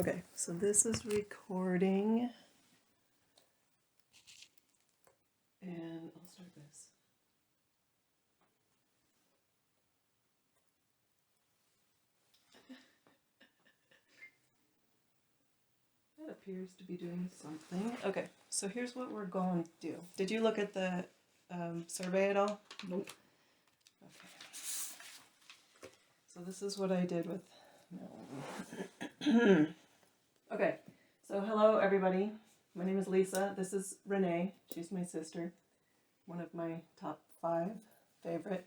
Okay, so this is recording. And I'll start this. That appears to be doing something. Okay, so here's what we're going to do. Did you look at the survey at all? Nope. Okay. So this is what I did with Melanie. Okay, so hello everybody. My name is Lisa. This is Renee. She's my sister. One of my top 5 favorite.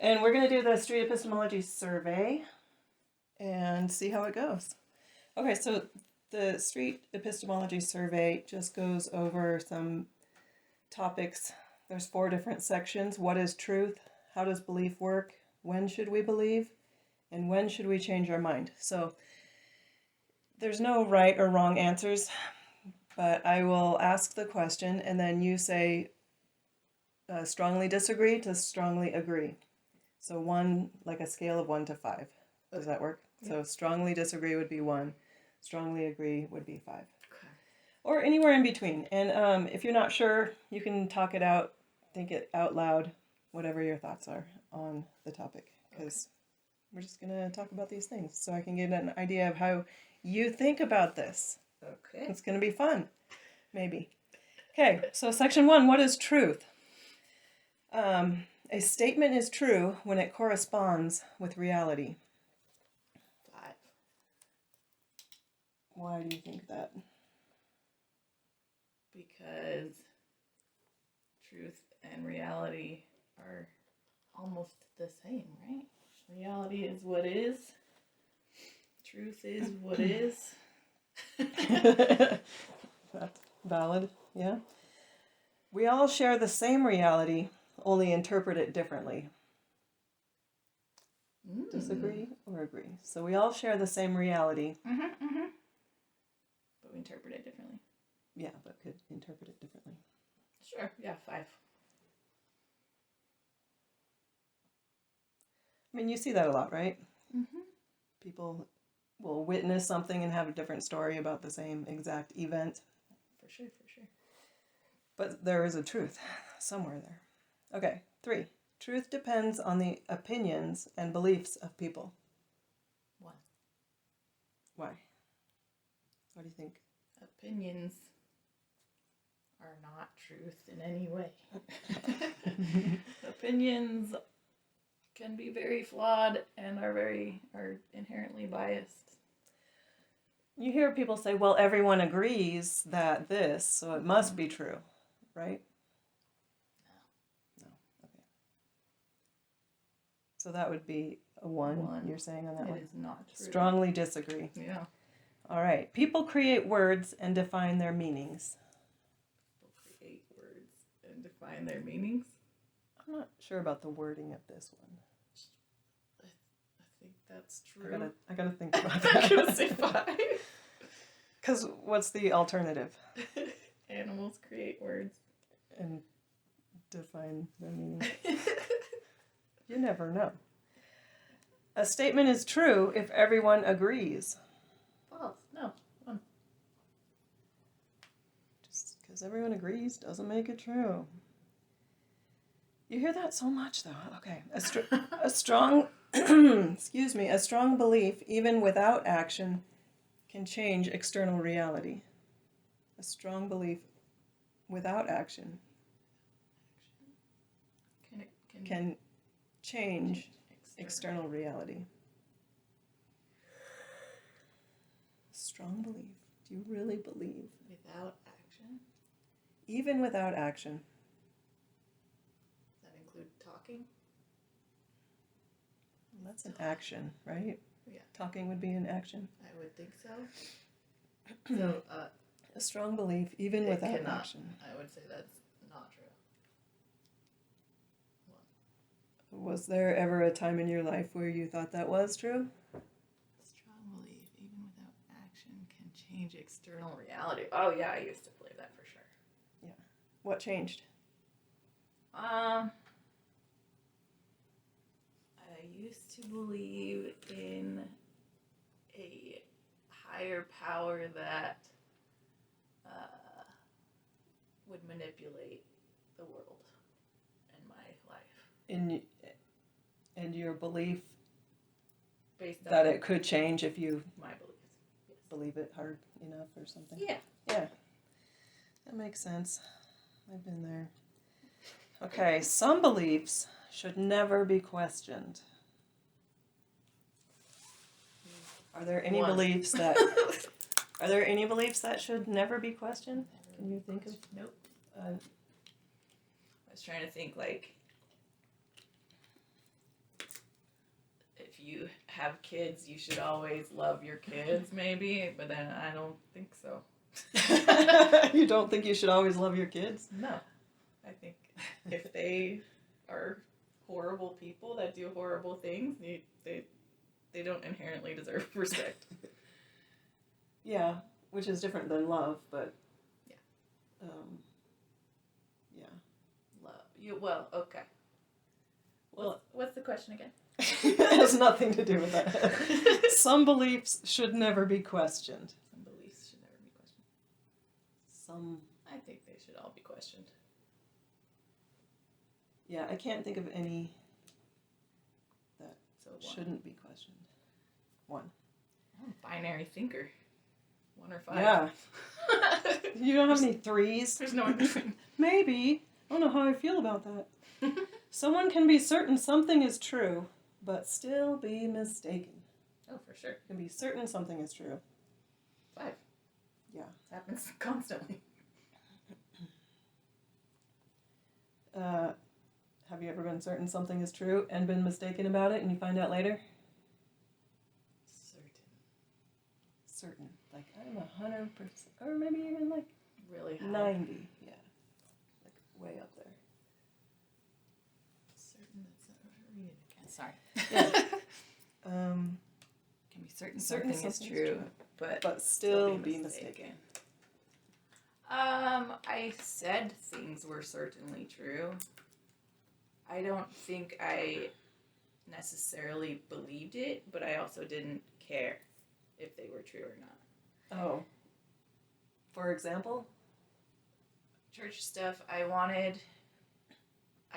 And we're going to do the street epistemology survey and see how it goes. Okay, so the street epistemology survey just goes over some topics. There's 4 different sections. What is truth? How does belief work? When should we believe? And when should we change our mind? So there's no right or wrong answers, but I will ask the question and then you say strongly disagree to strongly agree. So 1, like a scale of 1 to 5. Does that work? Yeah. So strongly disagree would be 1. Strongly agree would be 5. Okay. Or anywhere in between. And if you're not sure, you can talk it out, think it out loud, whatever your thoughts are on the topic. Because we're just going to talk about these things so I can get an idea of how you think about this. Okay. It's going to be fun. Maybe. Okay, so section 1, what is truth? A statement is true when it corresponds with reality. 5. Why do you think that? Because truth and reality are almost the same, right? Reality is what is. Truth is what is. That's valid, yeah. We all share the same reality, only interpret it differently. Disagree or agree? So we all share the same reality. But we interpret it differently. Yeah, but could interpret it differently. Sure, yeah, 5. I mean, you see that a lot, right? Mm-hmm. People will witness something and have a different story about the same exact event. For sure. But there is a truth somewhere there. Okay, 3. Truth depends on the opinions and beliefs of people. 1. Why? What do you think? Opinions are not truth in any way. Opinions can be very flawed and are inherently biased. You hear people say, well, everyone agrees that this, so it must be true, right? No. Okay. So that would be a 1 you're saying on that one? It is not true. Strongly disagree. Yeah. All right. People create words and define their meanings. People create words and define their meanings? I'm not sure about the wording of this one. I think that's true. I gotta think about that. I'm going to say 5. Because what's the alternative? Animals create words. And define their meaning. You never know. A statement is true if everyone agrees. False. No. 1. Just because everyone agrees doesn't make it true. You hear that so much, though. Okay. A strong, a strong belief, even without action, can change external reality. A strong belief without action can change external reality. Strong belief. Do you really believe? Without action? Even without action. Does that include talking? Well, that's an action, right? Yeah. Talking would be an action. I would think so. So, a strong belief, even without action. I would say that's not true. 1. Was there ever a time in your life where you thought that was true? Strong belief, even without action, can change external reality. Oh yeah, I used to believe that for sure. Yeah. What changed? I used to believe in a higher power that would manipulate the world and my life. And your belief Based that on it could change if you my beliefs. Yes. believe it hard enough or something. Yeah. Yeah. That makes sense. I've been there. Okay, some beliefs should never be questioned. Are there any beliefs that Are there any beliefs that should never be questioned? Can you think of? Nope. Uh, I was trying to think, like, if you have kids, you should always love your kids, maybe, but then I don't think so. you don't think you should always love your kids? No. I think if they are horrible people that do horrible things, they don't inherently deserve respect. Yeah, which is different than love, but yeah. Yeah. Love you. Well, okay. Well, what's the question again? It has nothing to do with that. Some beliefs should never be questioned. Some beliefs should never be questioned. Some. I think they should all be questioned. Yeah, I can't think of any that one. Shouldn't be questioned. One. I'm a binary thinker. 1 or 5. Yeah. You don't have any 3s? There's no in between. Maybe. I don't know how I feel about that. Someone can be certain something is true, but still be mistaken. Oh, for sure. Can be certain something is true. 5. Yeah. It happens constantly. Have you ever been certain something is true and been mistaken about it and you find out later? Certain. Like, I'm 100%, or maybe even like really high. 90. Yeah. Like, way up there. Certain, read it again. Sorry. Yeah. Can be certain something is true, but still be mistaken. I said things were certainly true. I don't think I necessarily believed it, but I also didn't care if they were true or not. Oh. For example? Church stuff, I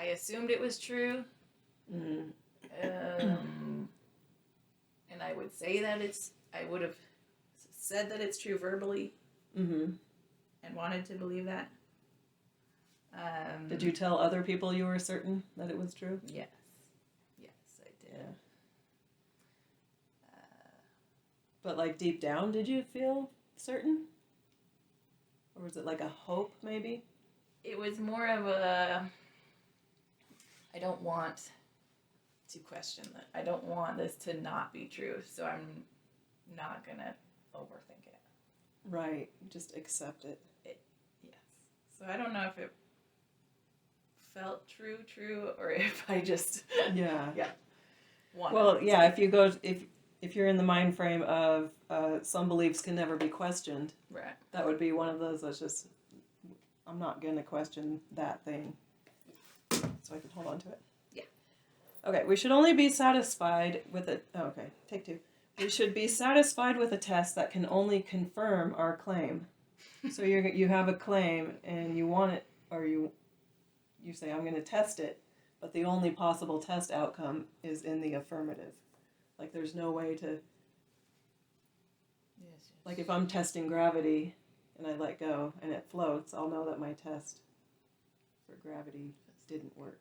assumed it was true. Mm. And I would say that I would have said that it's true verbally. Mm-hmm. And wanted to believe that. Did you tell other people you were certain that it was true? Yes. Yes, I did. Yeah. But like deep down, did you feel certain? Or was it like a hope, maybe? It was more of a, I don't want to question that. I don't want this to not be true, so I'm not going to overthink it. Right. Just accept it. Yes. So I don't know if it felt true, or if I just... Yeah. Yeah. Well, yeah, if you're in the mind frame of some beliefs can never be questioned, right, that would be one of those that's just, I'm not going to question that thing. So I can hold on to it. Yeah. Okay, we should only be satisfied with it. Oh, okay, take 2. We should be satisfied with a test that can only confirm our claim. So you have a claim and you want it, or you say, I'm going to test it, but the only possible test outcome is in the affirmative. Like, there's no way to... Yes. Like, if I'm testing gravity and I let go and it floats, I'll know that my test for gravity didn't work.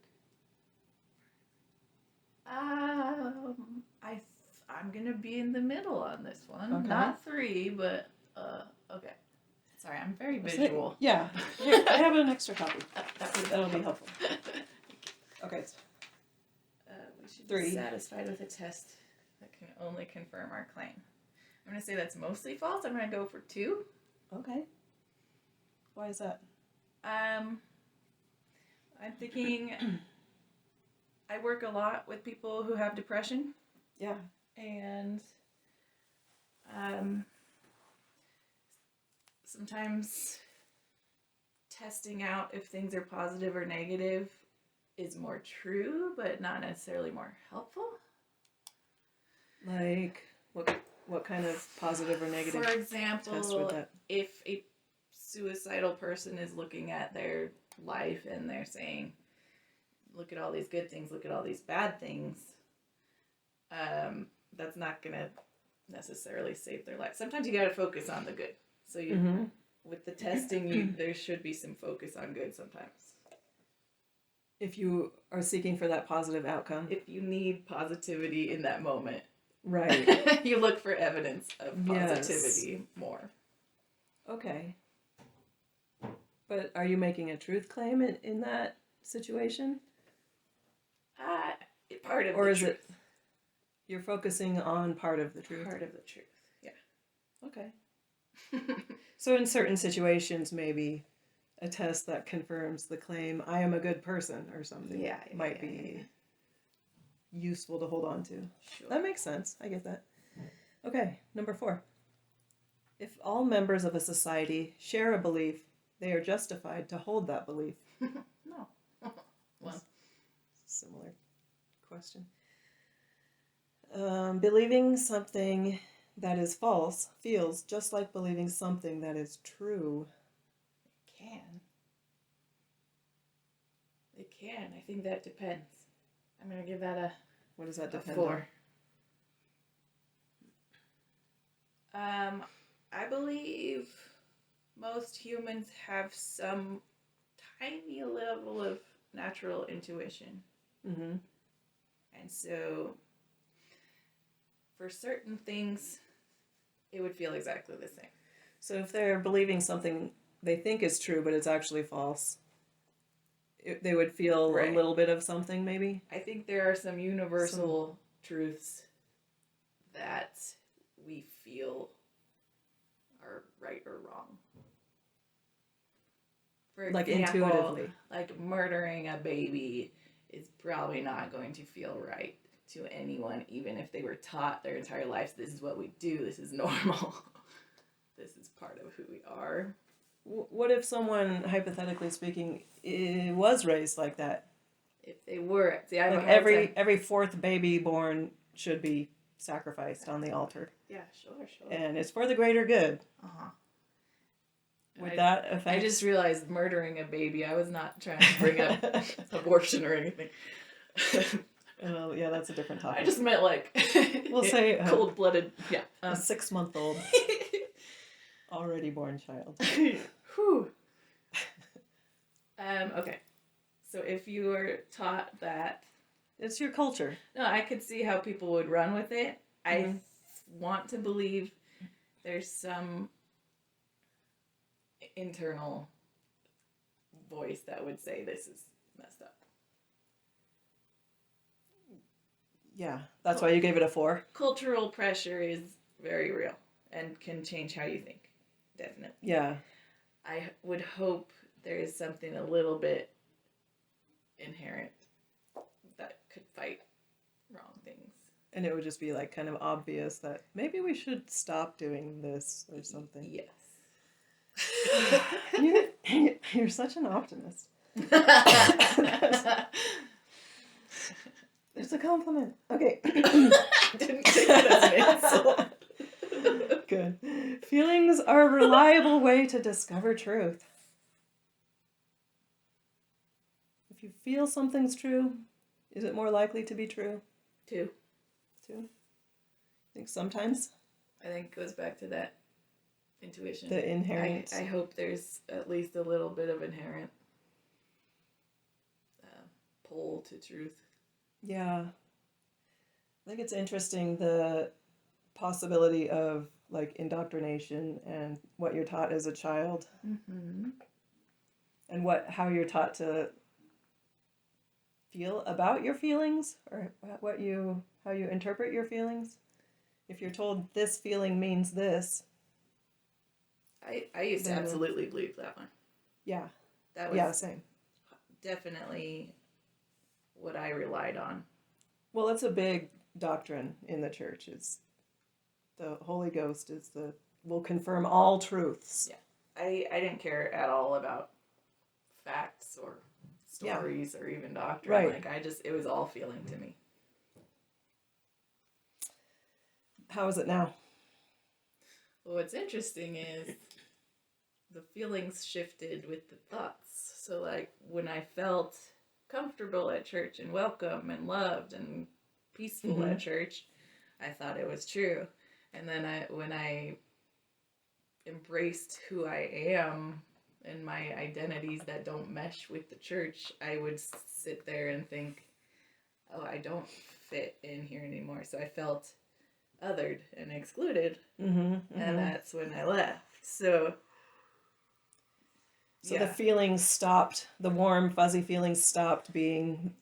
I'm going to be in the middle on this one. Okay. Not 3, but, okay. Sorry, I'm very visual. Yeah. Here, I have an extra copy. That'll be helpful. Okay. We should 3. be satisfied with a test that can only confirm our claim. I'm going to say that's mostly false. I'm going to go for 2. Okay. Why is that? I'm thinking I work a lot with people who have depression. Yeah. And sometimes testing out if things are positive or negative is more true, but not necessarily more helpful. Like, what What kind of positive or negative For test example, would that? if a suicidal person is looking at their life and they're saying, look at all these good things, look at all these bad things, that's not going to necessarily save their life. Sometimes you got to focus on the good. So you, with the testing, there should be some focus on good sometimes. If you are seeking for that positive outcome. If you need positivity in that moment. Right. You look for evidence of positivity more. Okay. But are you making a truth claim in that situation? Part of or the is truth. it you're focusing on part of the truth? Part of the truth, yeah. Okay. So in certain situations, maybe a test that confirms the claim, I am a good person or something, might be useful to hold on to. Sure. That makes sense. I get that. Okay, number 4. If all members of a society share a belief, they are justified to hold that belief. No. Well, similar question. Believing something that is false feels just like believing something that is true. It can. I think that depends. I'm going to give that What does that a depend 4. I believe most humans have some tiny level of natural intuition. Mm-hmm. And so, for certain things, it would feel exactly the same. So if they're believing something they think is true, but it's actually false, they would feel a little bit of something, maybe? I think there are some universal truths that we feel are right or wrong. For example, like intuitively. Like murdering a baby is probably not going to feel right to anyone, even if they were taught their entire lives, this is what we do, this is normal, this is part of who we are. What if someone, hypothetically speaking, was raised like that? If they were, see, I have like a hard time. every 4th baby born should be sacrificed on the altar. Yeah, sure. And it's for the greater good. Uh-huh. Would that affect? I just realized murdering a baby. I was not trying to bring up abortion or anything. Well, yeah, that's a different topic. I just meant like we'll say cold-blooded. Yeah, a 6-month-old already born child. Whew. Okay. So if you were taught that, it's your culture. No, I could see how people would run with it. Mm-hmm. I want to believe there's some internal voice that would say this is messed up. Yeah, that's why you gave it a 4. Cultural pressure is very real and can change how you think. Definitely. Yeah. I would hope there is something a little bit inherent that could fight wrong things. And it would just be like kind of obvious that maybe we should stop doing this or something. Yes. You're such an optimist. It's a compliment. Okay. Didn't take that as an insult. Good. Feelings are a reliable way to discover truth. If you feel something's true, is it more likely to be true? 2. I think sometimes. I think it goes back to that intuition. The inherent. I hope there's at least a little bit of inherent pull to truth. Yeah. I think it's interesting the possibility of like indoctrination and what you're taught as a child. Mm-hmm. And how you're taught to feel about your feelings or how you interpret your feelings. If you're told this feeling means this. I used to absolutely believe that one. Yeah. That was same. Definitely what I relied on. Well, it's a big doctrine in the church. It's the Holy Ghost will confirm all truths. Yeah. I didn't care at all about facts or stories or even doctrine. Right. Like it was all feeling to me. How is it now? Well, what's interesting is the feelings shifted with the thoughts. So, like, when I felt comfortable at church and welcome and loved and peaceful at church, I thought it was true. And then when I embraced who I am and my identities that don't mesh with the church, I would sit there and think, oh, I don't fit in here anymore. So I felt othered and excluded. And that's when I left. So the feelings stopped, the warm, fuzzy feelings stopped being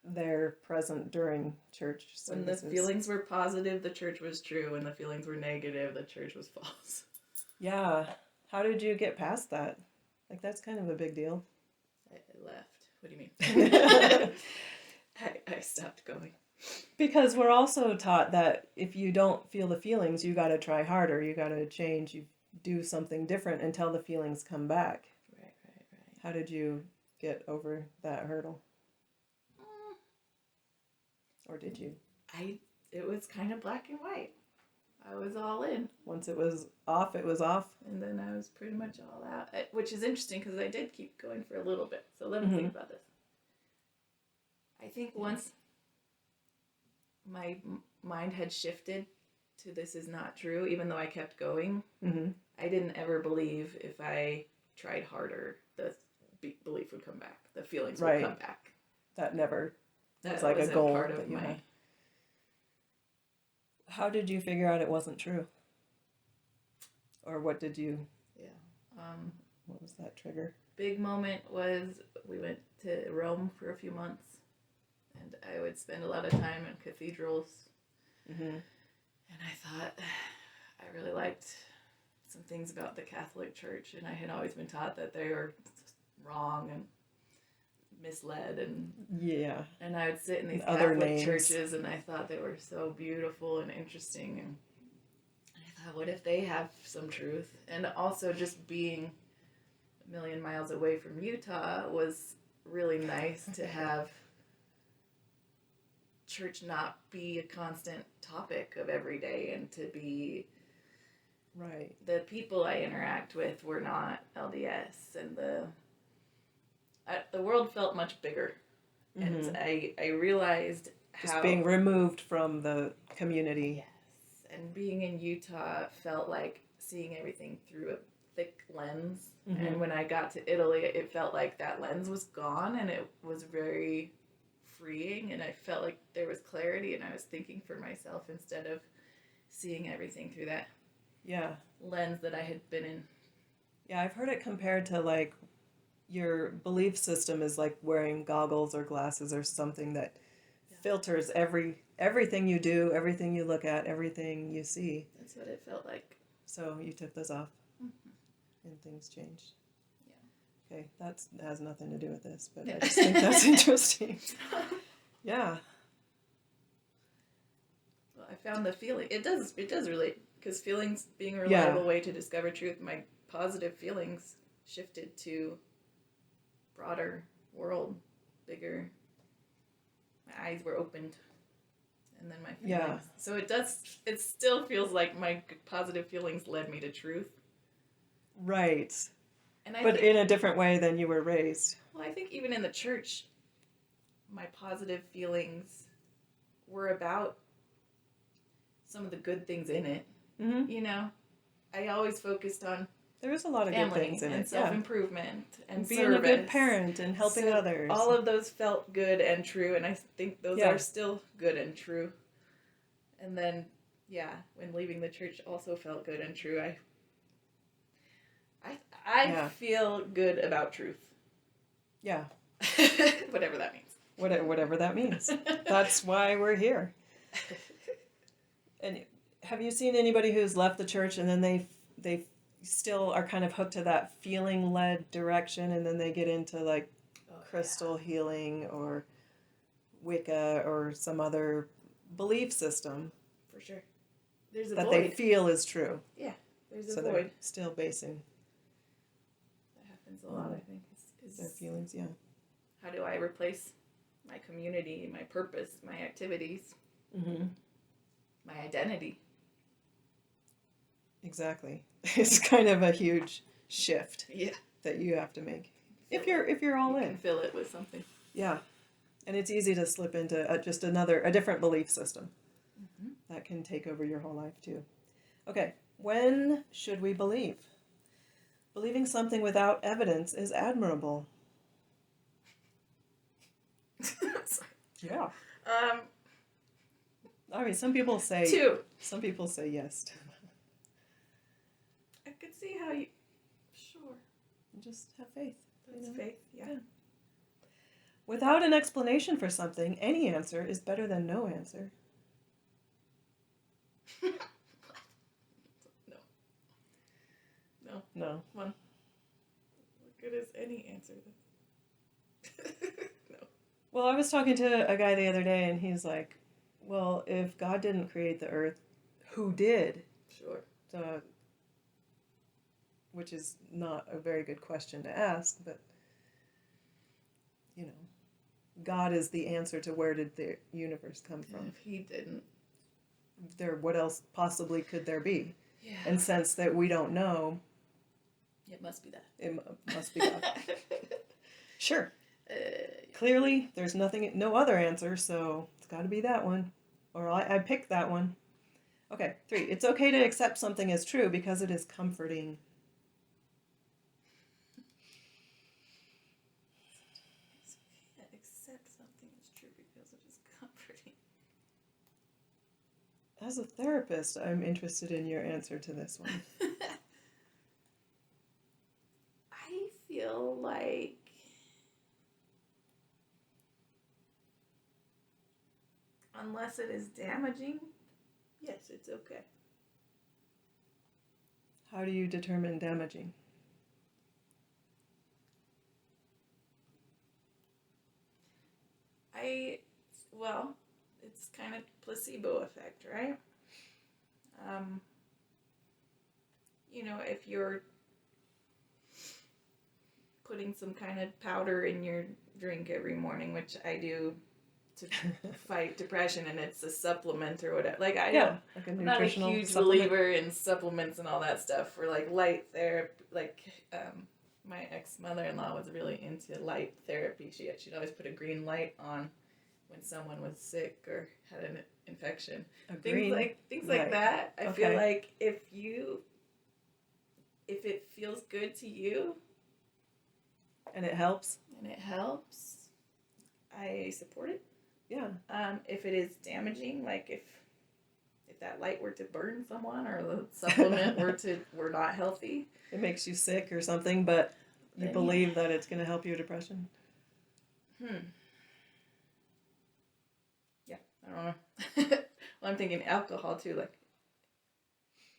there present during church services. When the feelings were positive, the church was true. When the feelings were negative, the church was false. Yeah. How did you get past that? Like, that's kind of a big deal. I left. What do you mean? I stopped going. Because we're also taught that if you don't feel the feelings, you got to try harder. You got to change. You do something different until the feelings come back. Right. How did you get over that hurdle? Or did you? It was kind of black and white. I was all in. Once it was off, it was off. And then I was pretty much all out. Which is interesting because I did keep going for a little bit. So let me think about this. I think once my mind had shifted to this is not true, even though I kept going, I didn't ever believe if I tried harder, the belief would come back. The feelings would come back. That never... That was like a goal part of that you my... had. How did you figure out it wasn't true? Or what did you... Yeah. What was that trigger? Big moment was we went to Rome for a few months. And I would spend a lot of time in cathedrals. And I thought, I really liked some things about the Catholic Church. And I had always been taught that they were wrong and misled, and I would sit in these Catholic churches and I thought they were so beautiful and interesting, and I thought, what if they have some truth? And also just being a million miles away from Utah was really nice to have church not be a constant topic of every day, and to be the people I interact with were not LDS, and the world felt much bigger, and I realized just being removed from the community. Yes, and being in Utah felt like seeing everything through a thick lens. And when I got to Italy, it felt like that lens was gone, and it was very freeing, and I felt like there was clarity, and I was thinking for myself instead of seeing everything through that lens that I had been in. Yeah, I've heard it compared to like your belief system is like wearing goggles or glasses or something that filters everything you do, everything you look at, everything you see. That's what it felt like. So you took those off and things changed. Yeah. Okay, that has nothing to do with this, but I just think that's interesting. Yeah. Well, I found the feeling. It does relate, because feelings being a reliable way to discover truth, my positive feelings shifted to broader world, bigger. My eyes were opened, and then my feelings. So it still feels like my positive feelings led me to truth. Right. And but in a different way than you were raised. Well, I think even in the church, my positive feelings were about some of the good things in it. You know, I always focused on there was a lot of good things in and it. Self-improvement and being service. A good parent and helping others. All of those felt good and true, and I think those are still good and true. And then, when leaving the church also felt good and true. I feel good about truth. Yeah. Whatever that means. Whatever that means. That's why we're here. And have you seen anybody who's left the church and then they still are kind of hooked to that feeling-led direction, and then they get into like crystal healing or Wicca or some other belief system? For sure. There's a that void. They feel is true. Yeah, there's a so void. They're still basing. That happens a lot, I think. Is their feelings, How do I replace my community, my purpose, my activities, my identity? Exactly. It's kind of a huge shift Yeah. that you have to make if you're all You in. can fill it with something. Yeah, and it's easy to slip into just a different belief system that can take over your whole life too. Okay, when should we believe? Believing something without evidence is admirable. Sorry. Yeah. Um, I mean, some people say 2. yes. I could see how you. Sure. Just have faith. That's faith. Yeah. Yeah. Without an explanation for something, any answer is better than no answer. No. No. What good is any answer? No. Well, I was talking to a guy the other day, and he's like, well, if God didn't create the earth, who did? Sure. Which is not a very good question to ask, but, you know, God is the answer to where did the universe come from. If he didn't. What else possibly could there be? Yeah. And since that we don't know, It must be that. it must be God. Sure. Yeah. Clearly, there's no other answer, so it's got to be that one. Or I picked that one. Okay, 3. It's okay to accept something as true because it is comforting. Accept something is true because it is comforting. As a therapist, I'm interested in your answer to this one. I feel like unless it is damaging, yes, it's okay. How do you determine damaging? Well, it's kind of placebo effect, right? If you're putting some kind of powder in your drink every morning, which I do to fight depression, and it's a supplement or whatever. Like like a I'm not a nutritional huge supplement. believer in supplements and all that stuff for like light therapy. Like my ex-mother-in-law was really into light therapy. She'd always put a green light on when someone was sick or had an infection. Things like light. that. I Okay. feel like if it feels good to you And it helps? and it helps, I support it. Yeah. If it is damaging, like if that light were to burn someone or the supplement were not healthy, It makes you sick or something, but you Then, believe that it's going to help your depression? Yeah, I don't know. Well, I'm thinking alcohol too. Like,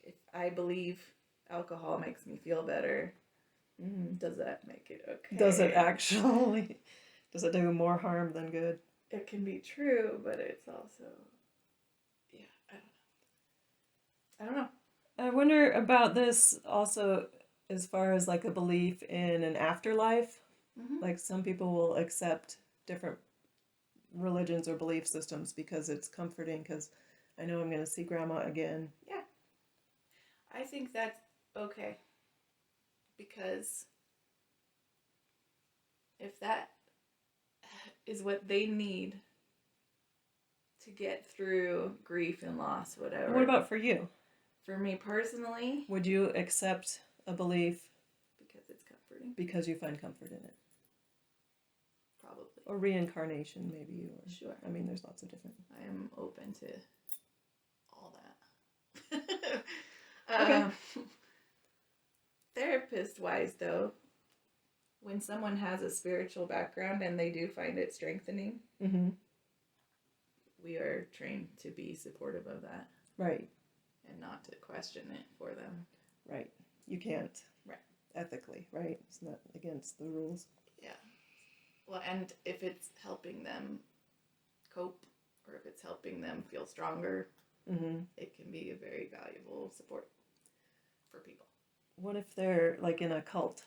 if I believe alcohol makes me feel better, does that make it okay? Does it actually? Does it do more harm than good? It can be true, but it's also, yeah, I don't know. I wonder about this also as far as like a belief in an afterlife. Mm-hmm. Like some people will accept different religions or belief systems because it's comforting because I know I'm going to see grandma again. Yeah. I think that's okay. Because if that is what they need to get through grief and loss, whatever. What about for you? For me personally, would you accept a belief because it's comforting? Because you find comfort in it? Probably. Or reincarnation, maybe. Or, sure. I mean, there's lots of different. I am open to all that. Okay. Therapist-wise, though, when someone has a spiritual background and they do find it strengthening, we are trained to be supportive of that. Right. And not to question it for them. Right. You can't. Right. Ethically, right? It's not against the rules. Yeah. Well, and if it's helping them cope or if it's helping them feel stronger, it can be a very valuable support for people. What if they're like in a cult?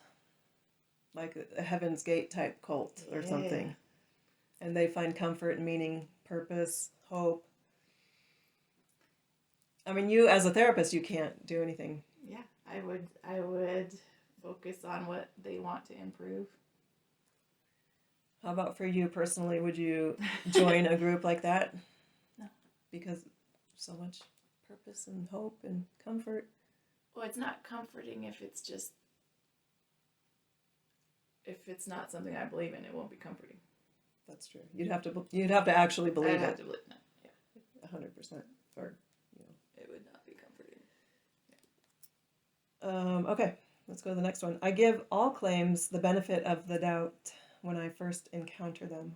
Like a Heaven's Gate type cult or something. And they find comfort, meaning, purpose, hope. I mean, you as a therapist, you can't do anything. Yeah, I would focus on what they want to improve. How about for you personally? Would you join a group like that? No. Because so much purpose and hope and comfort. Well, it's not comforting if it's not something I believe in. It won't be comforting. That's true. You'd have to actually believe I'd have it. to believe. No, yeah, 100%. Or it would not be comforting. Okay, let's go to the next one. I give all claims the benefit of the doubt when I first encounter them.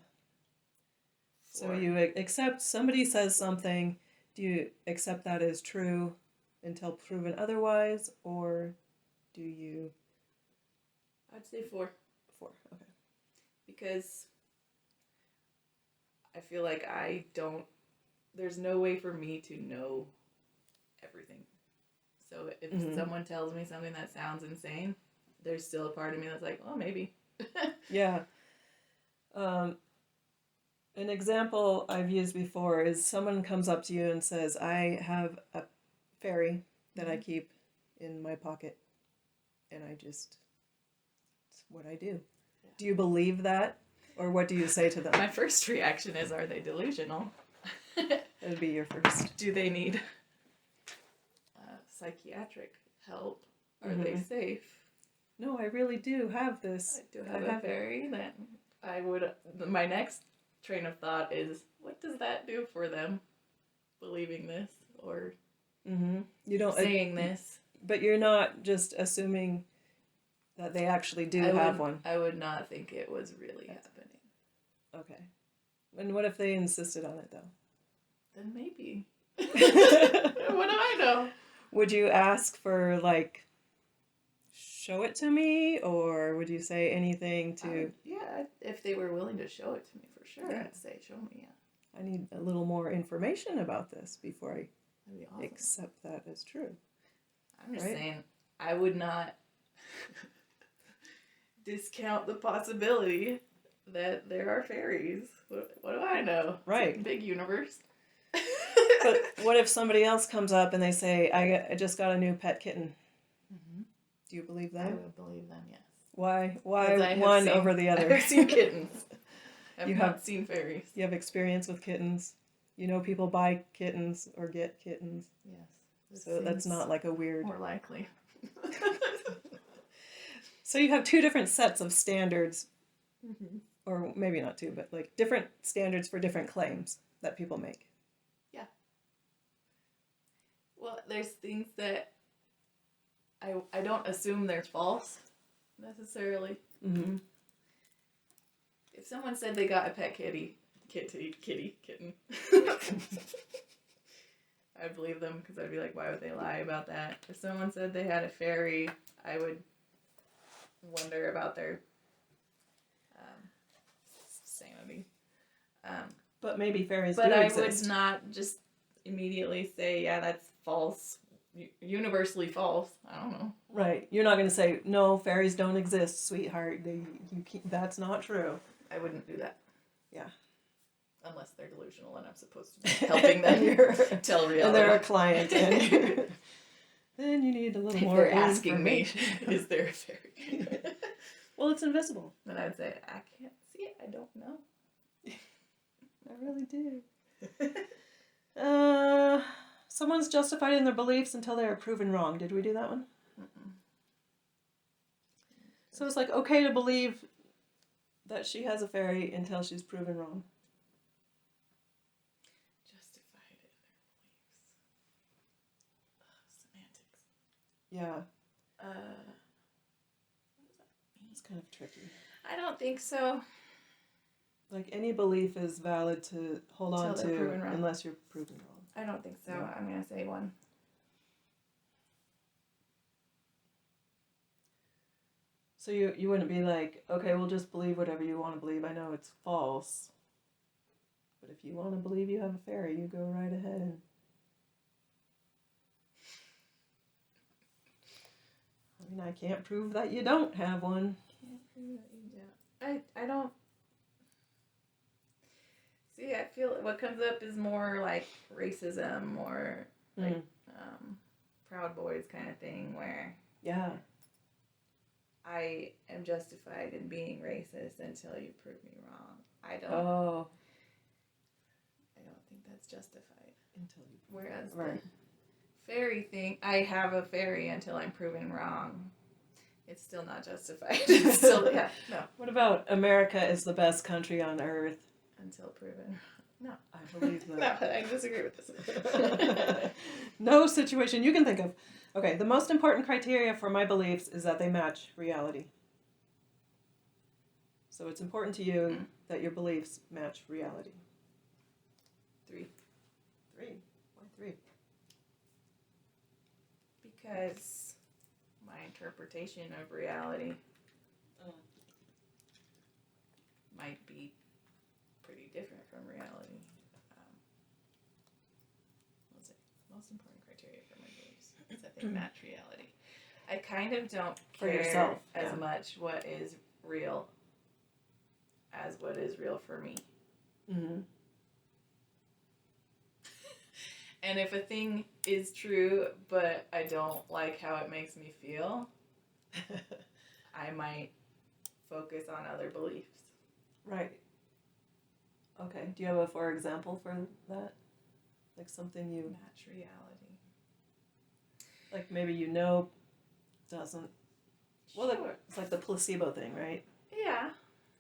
So you accept somebody says something. Do you accept that as true until proven otherwise, or do you? I'd say 4. 4. Okay. Because I feel like there's no way for me to know everything. So if someone tells me something that sounds insane, there's still a part of me that's like, well, maybe. Yeah. An example I've used before is someone comes up to you and says, I have a fairy that I keep in my pocket, and it's what I do. Yeah. Do you believe that? Or what do you say to them? My first reaction is, are they delusional? That would be your first. Do they need psychiatric help? Are they safe? No, I really do have this. I do have a fairy. Then my next train of thought is, what does that do for them? Believing this or you don't saying this. But you're not just assuming that they actually do have one. I would not think it was really happening. Okay. And what if they insisted on it, though? Then maybe. What do I know? Would you ask for, like, show it to me? Or would you say anything to... If they were willing to show it to me, for sure. Yeah. I'd say, show me, yeah. I need a little more information about this before I That'd be awesome. accept that as true. I'm just saying, I would not discount the possibility that there are fairies. What do I know? Right. It's a big universe. But what if somebody else comes up and they say, I just got a new pet kitten? Mm-hmm. Do you believe them? I would believe them, yes. Why one over the other? I've seen kittens. I've not seen fairies. You have experience with kittens. You know people buy kittens or get kittens. Yes. So that's not like a weird... More likely. So you have 2 different sets of standards. Mm-hmm. Or maybe not 2, but like different standards for different claims that people make. Yeah. Well, there's things that I don't assume they're false necessarily. Mm-hmm. If someone said they got a pet kitten, I'd believe them because I'd be like, why would they lie about that? If someone said they had a fairy, I would wonder about their sanity. But maybe fairies do exist. But I would not just immediately say, yeah, that's false, universally false. I don't know. Right. You're not going to say, no, fairies don't exist, sweetheart. That's not true. I wouldn't do that. Yeah. Unless they're delusional and I'm supposed to be helping them tell reality. And they're a client. And then you need a little more they're asking me, is there a fairy? Well, it's invisible. Then I'd say, I can't see it. I don't know. I really do. Someone's justified in their beliefs until they are proven wrong. Did we do that one? Mm-mm. So it's like okay to believe that she has a fairy until she's proven wrong. Justified in their beliefs. Semantics. Yeah. What does that mean? It's kind of tricky. I don't think so. Like any belief is valid to hold on to unless you're proven wrong. I don't think so. Yeah. I'm going to say 1. So you wouldn't be like, okay, we'll just believe whatever you want to believe. I know it's false. But if you want to believe you have a fairy, you go right ahead. I mean, I can't prove that you don't have one. Can't prove that you don't. I don't... See, I feel what comes up is more like racism or like Proud Boys kind of thing where Yeah. I am justified in being racist until you prove me wrong. I don't Oh. think that's justified. Until you. Whereas Right. the fairy thing, I have a fairy until I'm proven wrong. It's still not justified. It's still, yeah, no. What about America is the best country on earth? Until proven. No. I believe that. No, I disagree with this. No situation you can think of. Okay, the most important criteria for my beliefs is that they match reality. So it's important to you that your beliefs match reality. 3. 3. Why 3? Because my interpretation of reality might be pretty different from reality. What's it? Most important criteria for my beliefs is that they match reality. I kind of don't For care yourself, as yeah. much what is real as what is real for me. Mm-hmm. And if a thing is true, but I don't like how it makes me feel, I might focus on other beliefs. Right. Okay. Do you have a for example for that? Like something you Match reality. like maybe doesn't. Well, Sure. it's like the placebo thing, right? Yeah.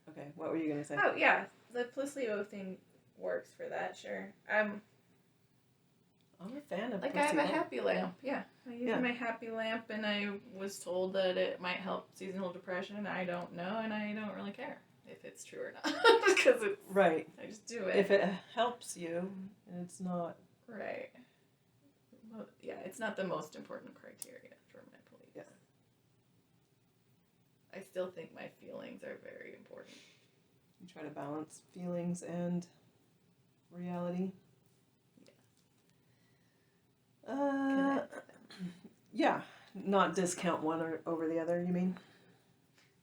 Okay. What were you gonna say? Oh, yeah. The placebo thing works for that, sure. I'm a fan of Like, placebo. I have a happy lamp. Yeah. I use Yeah. my happy lamp, and I was told that it might help seasonal depression. I don't know, and I don't really care if it's true or not. Because it's... Right. I just do it. If it helps you, and it's not. Right. Well, yeah, it's not the most important criteria for my beliefs. Yeah. I still think my feelings are very important. You try to balance feelings and reality. Yeah, not discount one over the other, you mean?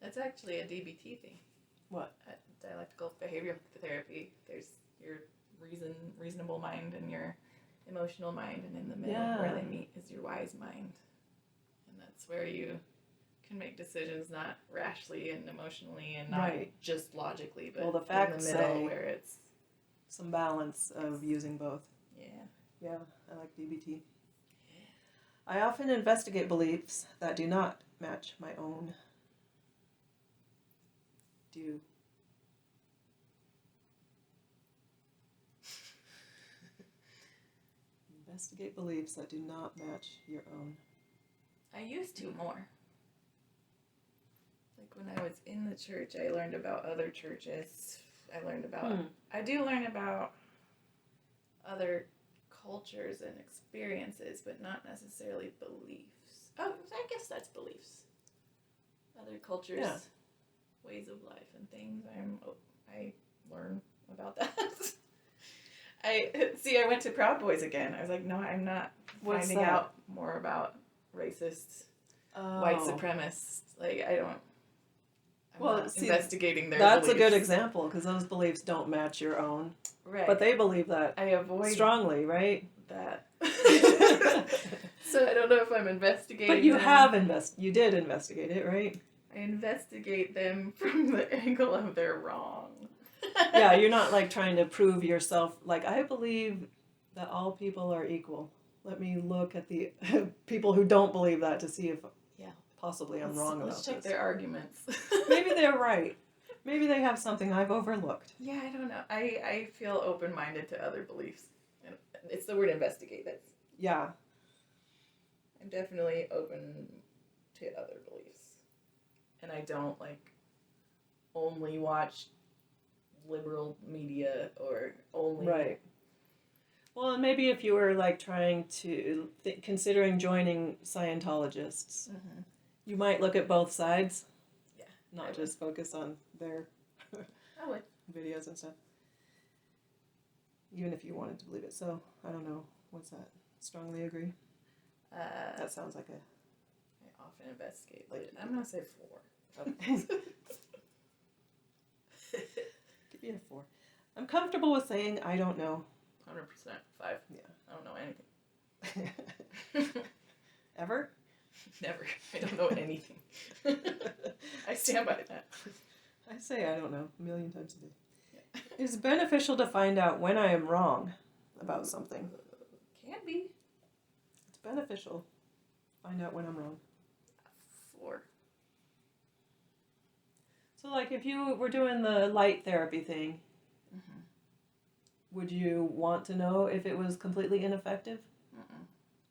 That's actually a DBT thing. What? At dialectical behavioral therapy, there's your reasonable mind and your emotional mind, and in the middle where they meet is your wise mind. And that's where you can make decisions not rashly and emotionally and not just logically, but the facts in the middle say where it's some balance of using both. Yeah. Yeah, I like DBT. I often investigate beliefs that do not match my own. Do you? Investigate beliefs that do not match your own. I used to more. Like when I was in the church, I learned about other churches. I do learn about other cultures and experiences, but not necessarily beliefs. Oh, I guess that's beliefs. Other cultures, ways of life and things. I learn about that. I went to Proud Boys again. I was like, no, I'm not finding out more about racists, white supremacists. Like, I'm not investigating their That's beliefs. a good example, because those beliefs don't match your own. Right. But they believe that I avoid strongly, right? that. So I don't know if I'm investigating But you them. you did investigate it, right? I investigate them from the angle of they're wrong. Yeah, you're not like trying to prove yourself, like, I believe that all people are equal. Let me look at the people who don't believe that to see if possibly I'm wrong about this. Let's check their arguments. Maybe they're right. Maybe they have something I've overlooked. Yeah, I don't know. I feel open-minded to other beliefs. And it's the word investigate. Yeah. I'm definitely open to other beliefs. And I don't, like, only watch liberal media or only... Right. Well, and maybe if you were, like, trying to... considering joining Scientologists, you might look at both sides. Yeah. Not just focus on their I would. videos and stuff. Even if you wanted to believe it. So, I don't know. What's that? Strongly agree? That sounds like a... I often investigate. Like, I'm going to say 4. Okay. Give me a 4. I'm comfortable with saying I don't know. 100%. 5. Yeah. I don't know anything. Ever? Never. I don't know anything. I stand by that. I say I don't know 1,000,000 times a day. Yeah. It's beneficial to find out when I am wrong about something. Can be. It's beneficial. Find out when I'm wrong. 4. So, like, if you were doing the light therapy thing, Mm-hmm. would you want to know if it was completely ineffective? Mm-mm.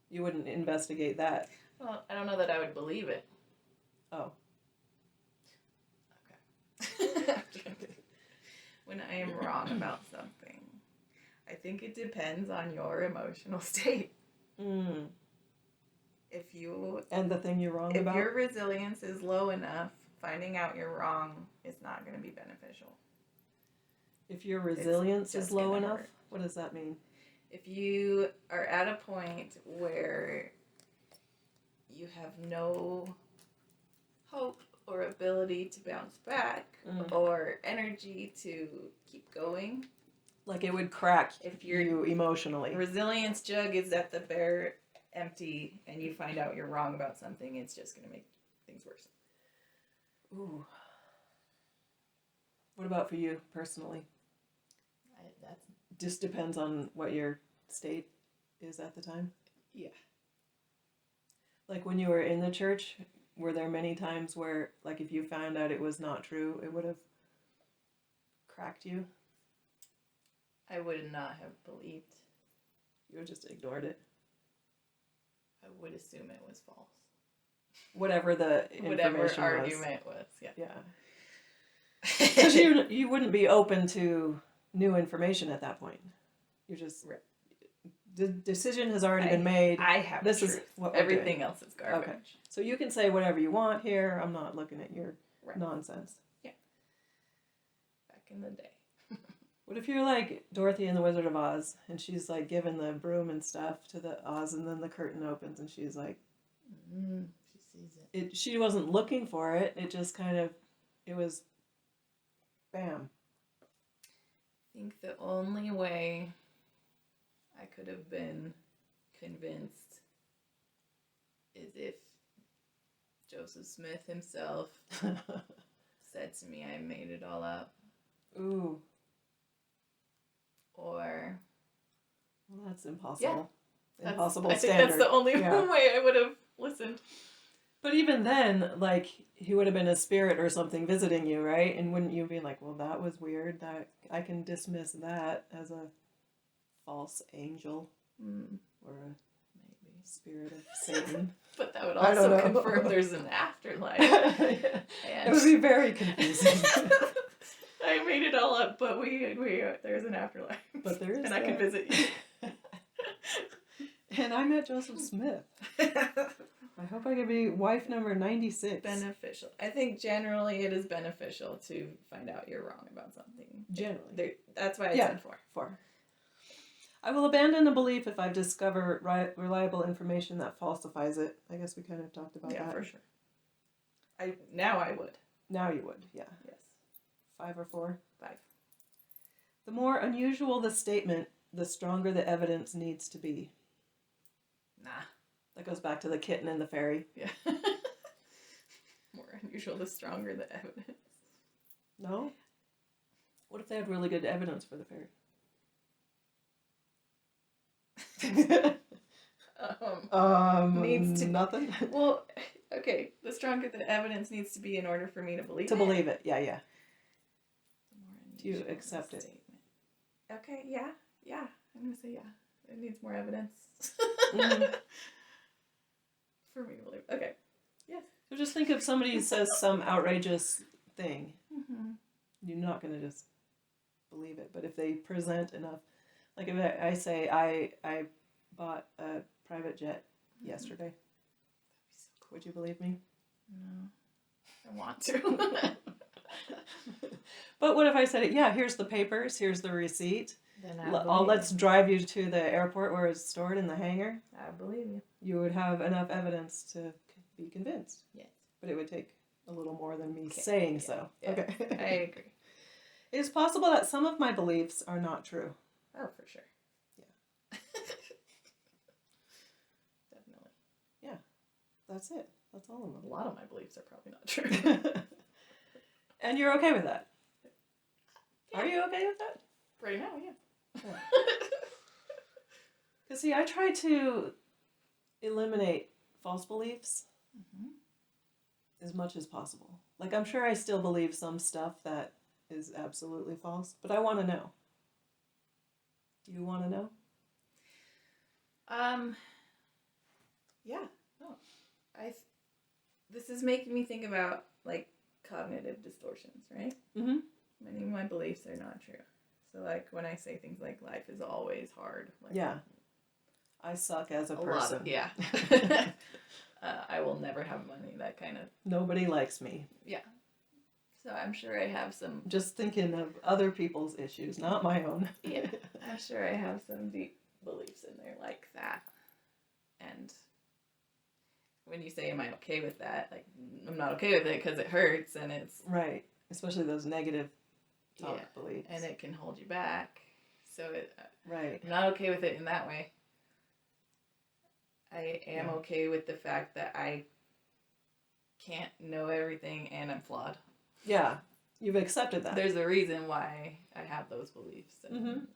You wouldn't investigate that. Well, I don't know that I would believe it. Oh. Okay. When I am wrong about something, I think it depends on your emotional state. Mm. If you And the thing you're wrong if about? your resilience is low enough, finding out you're wrong is not going to be beneficial. If your resilience is just low gonna enough? hurt. What does that mean? If you are at a point where you have no hope or ability to bounce back or energy to keep going, Like it would crack if your you emotionally. resilience jug is at the bare empty and you find out you're wrong about something, it's just going to make things worse. Ooh. What about for you personally? That's Just depends on what your state is at the time? Yeah. Like when you were in the church, were there many times where, like, if you found out it was not true, it would have cracked you? I would not have believed. You would just ignored it? I would assume it was false. Whatever the information argument was. Yeah. Yeah. Because you wouldn't be open to new information at that point. You're just... Right. The decision has already been made. I have this truth. Is what we're Everything doing. else is garbage. Okay. So you can say whatever you want here. I'm not looking at your nonsense. Yeah. Back in the day. What if you're like Dorothy in the Wizard of Oz and she's like giving the broom and stuff to the Oz and then the curtain opens and she's like... She sees it. She wasn't looking for it. It just kind of... It was... Bam. I think the only way I could have been convinced is if Joseph Smith himself said to me, I made it all up. Ooh. Or... Well, that's impossible. Yeah. Impossible I think standard. that's the only way I would have listened. But even then, like, he would have been a spirit or something visiting you, right? And wouldn't you be like, well, that was weird. That I can dismiss that as a false angel or a maybe spirit of Satan. But that would also confirm there's an afterlife. And it would be very confusing. I made it all up, but there's an afterlife. But there is, and I can visit you. And I met Joseph Smith. I hope I can be wife number 96. Beneficial. I think generally it is beneficial to find out you're wrong about something. Generally. That's why I said 4. 4. I will abandon a belief if I discover reliable information that falsifies it. I guess we kind of talked about that. Yeah, for sure. Now I would. Now you would, yeah. Yes. 5 or 4? 5. The more unusual the statement, the stronger the evidence needs to be. Nah. That goes back to the kitten and the fairy. Yeah. More unusual, the stronger the evidence. No? What if they had really good evidence for the fairy? Needs to nothing? Well, okay. The stronger the evidence needs to be in order for me to believe it. To believe it, yeah. Do you accept it? Okay, yeah. I'm going to say yeah. It needs more evidence. For me to believe. Okay. Yes. So just think if somebody says some outrageous thing, Mm-hmm. you're not going to just believe it. But if they present enough, like if I say I bought a private jet yesterday, so cool. Would you believe me? No. I want to. But what if I said, yeah, here's the papers, here's the receipt. Then let's drive you to the airport where it's stored in the hangar. I believe you. You would have enough evidence to be convinced. Yes. But it would take a little more than me saying so. Yeah. Okay. I agree. It is possible that some of my beliefs are not true. Oh, for sure. Yeah. That's it. That's all of A them. lot of my beliefs are probably not true. And you're okay with that? Yeah. Are you okay with that? Right now, yeah. Because, see, I try to eliminate false beliefs as much as possible. Like, I'm sure I still believe some stuff that is absolutely false, but I want to know. Do you want to know? Yeah. No. This is making me think about, like, cognitive distortions, right? Mm-hmm. Many of my beliefs are not true. So, like, when I say things like life is always hard. Like, Yeah. I suck as a person. lot of, yeah. I will never have money, that kind of. Nobody likes me. Yeah. So I'm sure I have some. Just thinking of other people's issues, not my own. Yeah. I'm sure I have some deep beliefs in there like that. And when you say, am I okay with that? Like, I'm not okay with it because it hurts and it's. Right. Especially those negative talk beliefs. And it can hold you back. So right. I'm not okay with it in that way. I am okay with the fact that I can't know everything and I'm flawed. Yeah. You've accepted that. There's a reason why I have those beliefs. And,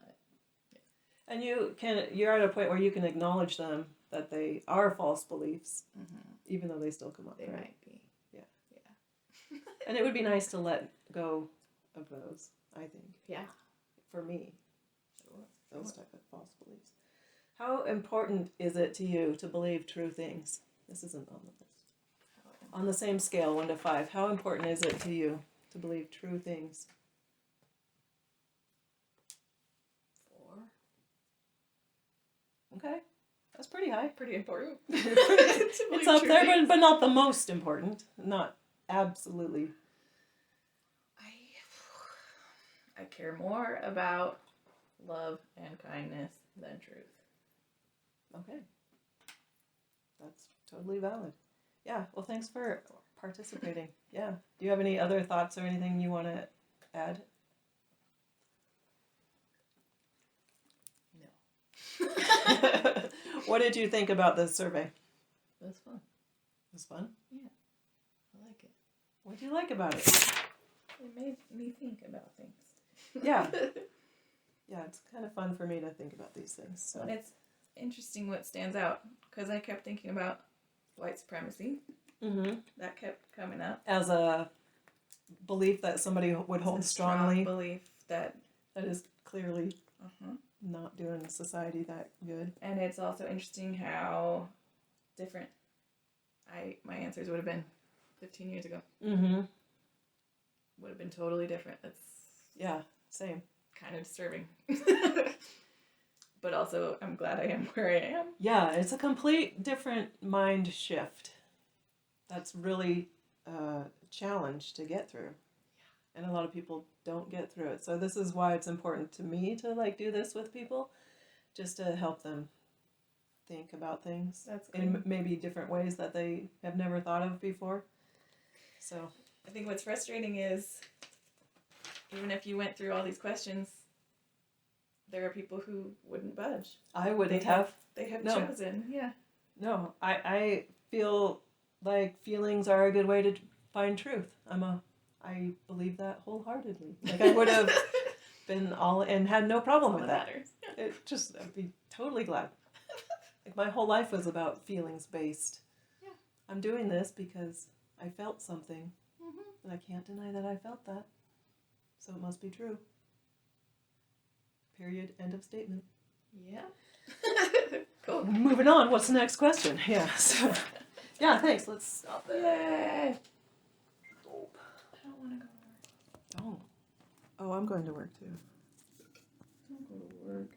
and you're at a point where you can acknowledge them, that they are false beliefs, even though they still come up. They right? might be. Yeah. And it would be nice to let go of those, I think. Yeah. For me. Sure. Those type of false beliefs. How important is it to you to believe true things? This isn't on the list. On the same scale, 1 to 5, how important is it to you to believe true things? 4. Okay. That's pretty high. Pretty important. It's up there, but not the most important. Not absolutely. I care more about love and kindness than truth. Okay. That's totally valid. Yeah, well, thanks for participating. Yeah. Do you have any other thoughts or anything you want to add? No. What did you think about this survey? It was fun. It was fun? Yeah. I like it. What do you like about it? It made me think about things. Yeah. Yeah, it's kind of fun for me to think about these things. So. And it's interesting what stands out, because I kept thinking about white supremacy. Mm-hmm. That kept coming up. As a belief that somebody would hold strongly. Strong belief that is clearly not doing society that good. And it's also interesting how different my answers would have been 15 years ago. Mm-hmm. Would have been totally different. That's same. Kind of disturbing. But also, I'm glad I am where I am. Yeah, it's a complete different mind shift. That's really a challenge to get through. Yeah. And a lot of people don't get through it. So this is why it's important to me to do this with people, just to help them think about things in maybe different ways that they have never thought of before. So I think what's frustrating is, even if you went through all these questions, there are people who wouldn't budge. I wouldn't have. They have chosen, No, I feel like feelings are a good way to find truth. I believe that wholeheartedly. Like, I would have been all and had no problem with that. Yeah. I'd be totally glad. Like, my whole life was about feelings based. Yeah. I'm doing this because I felt something, and I can't deny that I felt that. So it must be true. Period. End of statement. Yeah. Cool. Moving on. What's the next question? Yeah. So, yeah, thanks. Let's stop there. Yay. I don't want to go to work. Don't. Oh, I'm going to work too. Don't go to work.